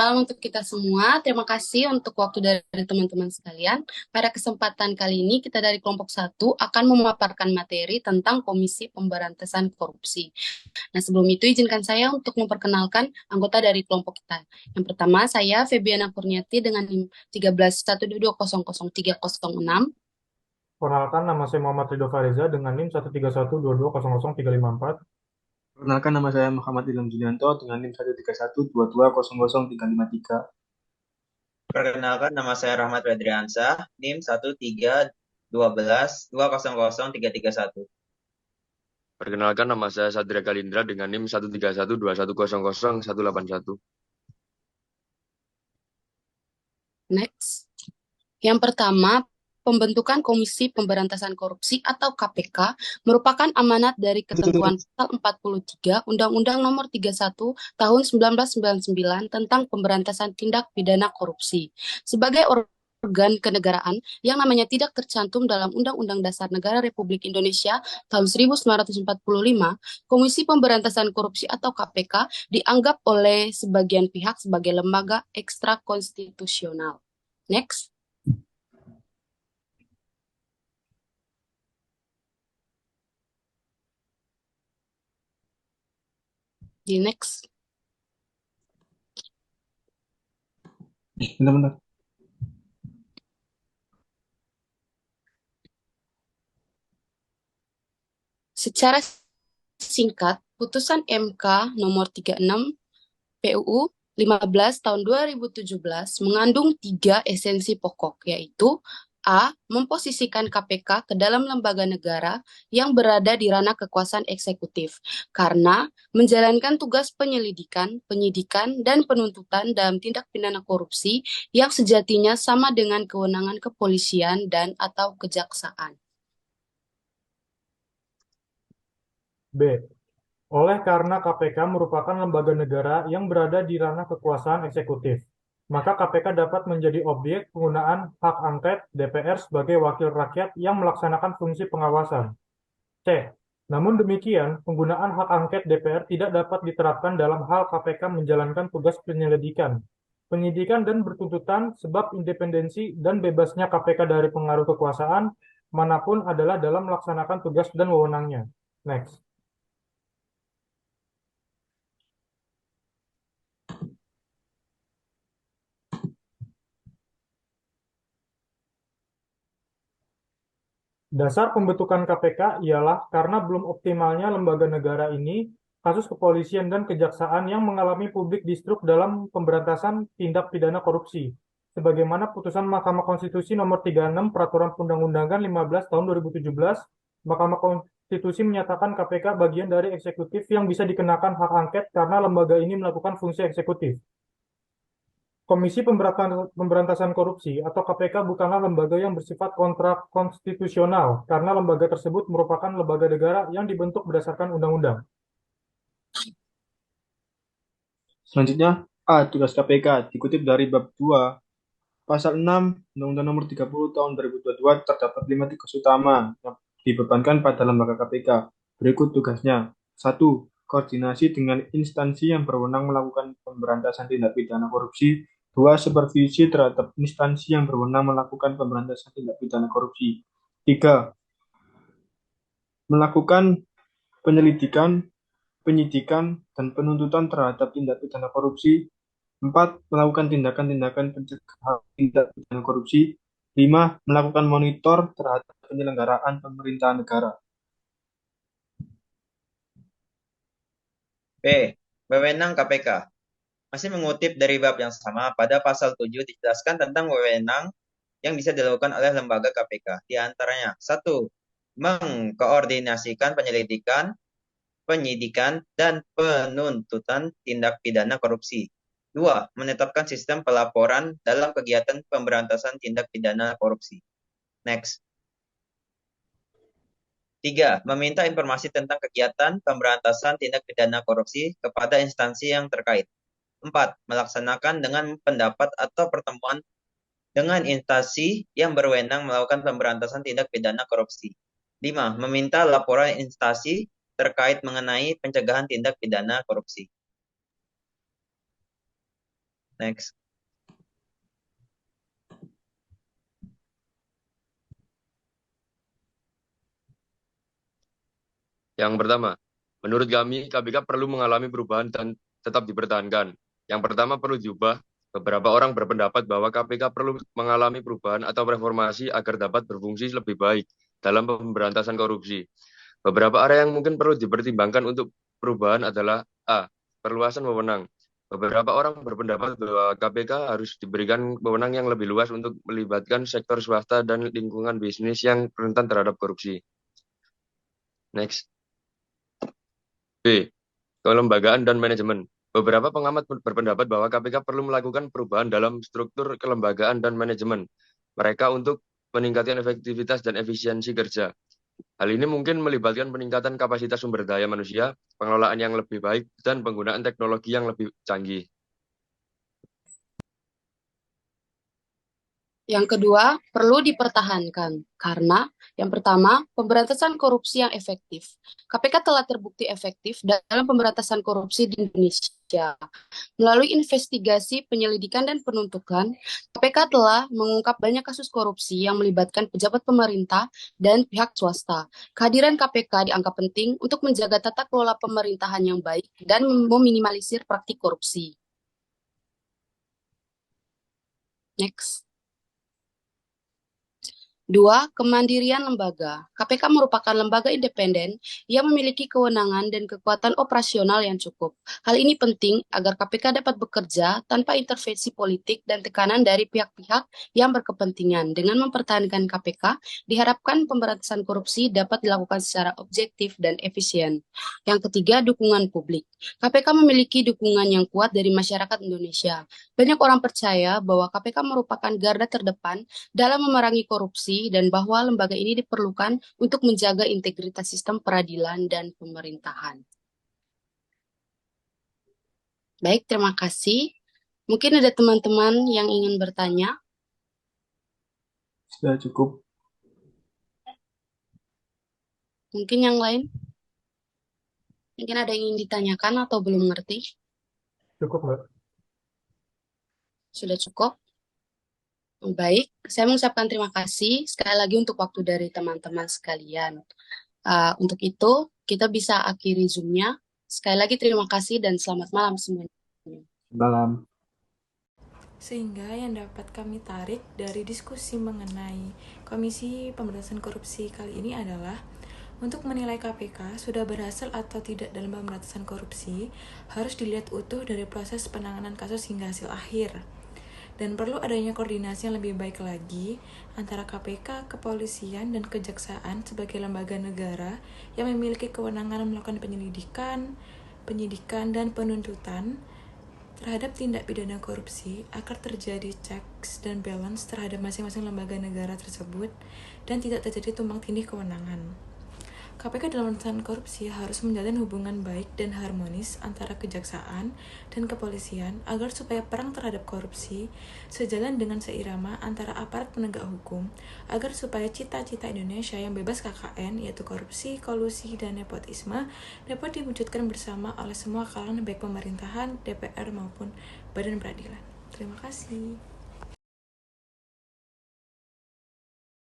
malam untuk kita semua. Terima kasih untuk waktu dari teman-teman sekalian. Pada kesempatan kali ini, kita dari kelompok satu akan memaparkan materi tentang Komisi Pemberantasan Korupsi. Nah, sebelum itu izinkan saya untuk memperkenalkan anggota dari kelompok kita. Yang pertama, saya Febiana Kurniati dengan NIM 13.122.000306. Perkenalkan, nama saya Muhammad Ridho Fariza dengan NIM 13122000354. Perkenalkan, nama saya Muhammad Ilham Julianto dengan NIM 13122000353. Perkenalkan, nama saya Rahmat Wedriansyah, NIM 1312-200-331. Perkenalkan, nama saya Satria Kalindra dengan NIM 13121000181. Next. Yang pertama, pembentukan Komisi Pemberantasan Korupsi atau KPK merupakan amanat dari ketentuan Pasal 43 Undang-Undang Nomor 31 Tahun 1999 tentang Pemberantasan Tindak Pidana Korupsi. Sebagai organ kenegaraan yang namanya tidak tercantum dalam Undang-Undang Dasar Negara Republik Indonesia tahun 1945, Komisi Pemberantasan Korupsi atau KPK dianggap oleh sebagian pihak sebagai lembaga ekstra konstitusional. Next. Di next. Benar-benar. Secara singkat, putusan MK nomor 36 PUU 15 tahun 2017 mengandung 3 esensi pokok, yaitu A. Memposisikan KPK ke dalam lembaga negara yang berada di ranah kekuasaan eksekutif, karena menjalankan tugas penyelidikan, penyidikan, dan penuntutan dalam tindak pidana korupsi yang sejatinya sama dengan kewenangan kepolisian dan atau kejaksaan. B. Oleh karena KPK merupakan lembaga negara yang berada di ranah kekuasaan eksekutif, maka KPK dapat menjadi objek penggunaan hak angket DPR sebagai wakil rakyat yang melaksanakan fungsi pengawasan. C. Namun demikian, penggunaan hak angket DPR tidak dapat diterapkan dalam hal KPK menjalankan tugas penyelidikan, penyidikan dan bertuntutan sebab independensi dan bebasnya KPK dari pengaruh kekuasaan manapun adalah dalam melaksanakan tugas dan wewenangnya. Next. Dasar pembentukan KPK ialah karena belum optimalnya lembaga negara ini, kasus kepolisian dan kejaksaan yang mengalami publik distrust dalam pemberantasan tindak pidana korupsi. Sebagaimana putusan Mahkamah Konstitusi nomor 36 Peraturan Perundang-undangan 15 tahun 2017, Mahkamah Konstitusi menyatakan KPK bagian dari eksekutif yang bisa dikenakan hak angket karena lembaga ini melakukan fungsi eksekutif. Komisi Pemberantasan Korupsi atau KPK bukanlah lembaga yang bersifat konstitusional karena lembaga tersebut merupakan lembaga negara yang dibentuk berdasarkan undang-undang. Selanjutnya, A. Tugas KPK dikutip dari bab 2 Pasal 6 Undang-Undang Nomor 30 Tahun 2022 terdapat 5 tugas utama yang dibebankan pada lembaga KPK. Berikut tugasnya. 1. Koordinasi dengan instansi yang berwenang melakukan pemberantasan tindak pidana korupsi. 2. Supervisi terhadap instansi yang berwenang melakukan pemberantasan tindak pidana korupsi. 3. Melakukan penyelidikan, penyidikan, dan penuntutan terhadap tindak pidana korupsi. 4. Melakukan tindakan-tindakan pencegahan tindak pidana korupsi. 5. Melakukan monitor terhadap penyelenggaraan pemerintahan negara. B. Wewenang KPK. Masih mengutip dari bab yang sama, pada pasal 7 dijelaskan tentang wewenang yang bisa dilakukan oleh lembaga KPK. Di antaranya, 1. Mengkoordinasikan penyelidikan, penyidikan, dan penuntutan tindak pidana korupsi. 2. Menetapkan sistem pelaporan dalam kegiatan pemberantasan tindak pidana korupsi. Next. 3. Meminta informasi tentang kegiatan pemberantasan tindak pidana korupsi kepada instansi yang terkait. 4. Melaksanakan dengan pendapat atau pertemuan dengan instansi yang berwenang melakukan pemberantasan tindak pidana korupsi. 5. Meminta laporan instansi terkait mengenai pencegahan tindak pidana korupsi. Next. Yang pertama, menurut kami KPK perlu mengalami perubahan dan tetap dipertahankan. Yang pertama perlu diubah. Beberapa orang berpendapat bahwa KPK perlu mengalami perubahan atau reformasi agar dapat berfungsi lebih baik dalam pemberantasan korupsi. Beberapa area yang mungkin perlu dipertimbangkan untuk perubahan adalah A. Perluasan wewenang. Beberapa orang berpendapat bahwa KPK harus diberikan wewenang yang lebih luas untuk melibatkan sektor swasta dan lingkungan bisnis yang rentan terhadap korupsi. Next. B. Kelembagaan dan manajemen. Beberapa pengamat berpendapat bahwa KPK perlu melakukan perubahan dalam struktur kelembagaan dan manajemen mereka untuk meningkatkan efektivitas dan efisiensi kerja. Hal ini mungkin melibatkan peningkatan kapasitas sumber daya manusia, pengelolaan yang lebih baik, dan penggunaan teknologi yang lebih canggih. Yang kedua, perlu dipertahankan karena yang pertama, pemberantasan korupsi yang efektif. KPK telah terbukti efektif dalam pemberantasan korupsi di Indonesia. Melalui investigasi, penyelidikan, dan penuntutan, KPK telah mengungkap banyak kasus korupsi yang melibatkan pejabat pemerintah dan pihak swasta. Kehadiran KPK dianggap penting untuk menjaga tata kelola pemerintahan yang baik dan meminimalisir praktik korupsi. Next. 2. Kemandirian lembaga. KPK merupakan lembaga independen yang memiliki kewenangan dan kekuatan operasional yang cukup. Hal ini penting agar KPK dapat bekerja tanpa intervensi politik dan tekanan dari pihak-pihak yang berkepentingan. Dengan mempertahankan KPK, diharapkan pemberantasan korupsi dapat dilakukan secara objektif dan efisien. Yang ketiga, dukungan publik. KPK memiliki dukungan yang kuat dari masyarakat Indonesia. Banyak orang percaya bahwa KPK merupakan garda terdepan dalam memerangi korupsi dan bahwa lembaga ini diperlukan untuk menjaga integritas sistem peradilan dan pemerintahan. Baik, terima kasih. Mungkin ada teman-teman yang ingin bertanya. Sudah cukup. Mungkin yang lain? Mungkin ada yang ingin ditanyakan atau belum mengerti? Cukup, Mbak. Sudah cukup? Baik, saya mengucapkan terima kasih sekali lagi untuk waktu dari teman-teman sekalian. Untuk itu, kita bisa akhiri Zoom-nya. Sekali lagi terima kasih dan selamat malam semuanya. Malam. Sehingga yang dapat kami tarik dari diskusi mengenai Komisi Pemberantasan Korupsi kali ini adalah untuk menilai KPK sudah berhasil atau tidak dalam pemberantasan korupsi harus dilihat utuh dari proses penanganan kasus hingga hasil akhir. Dan perlu adanya koordinasi yang lebih baik lagi antara KPK, kepolisian, dan kejaksaan sebagai lembaga negara yang memiliki kewenangan melakukan penyidikan, dan penuntutan terhadap tindak pidana korupsi agar terjadi checks dan balance terhadap masing-masing lembaga negara tersebut dan tidak terjadi tumpang tindih kewenangan. KPK dalam pemberantasan korupsi harus menjalin hubungan baik dan harmonis antara kejaksaan dan kepolisian agar supaya perang terhadap korupsi sejalan dengan seirama antara aparat penegak hukum agar supaya cita-cita Indonesia yang bebas KKN yaitu korupsi, kolusi, dan nepotisme dapat diwujudkan bersama oleh semua kalangan baik pemerintahan, DPR maupun badan peradilan. Terima kasih.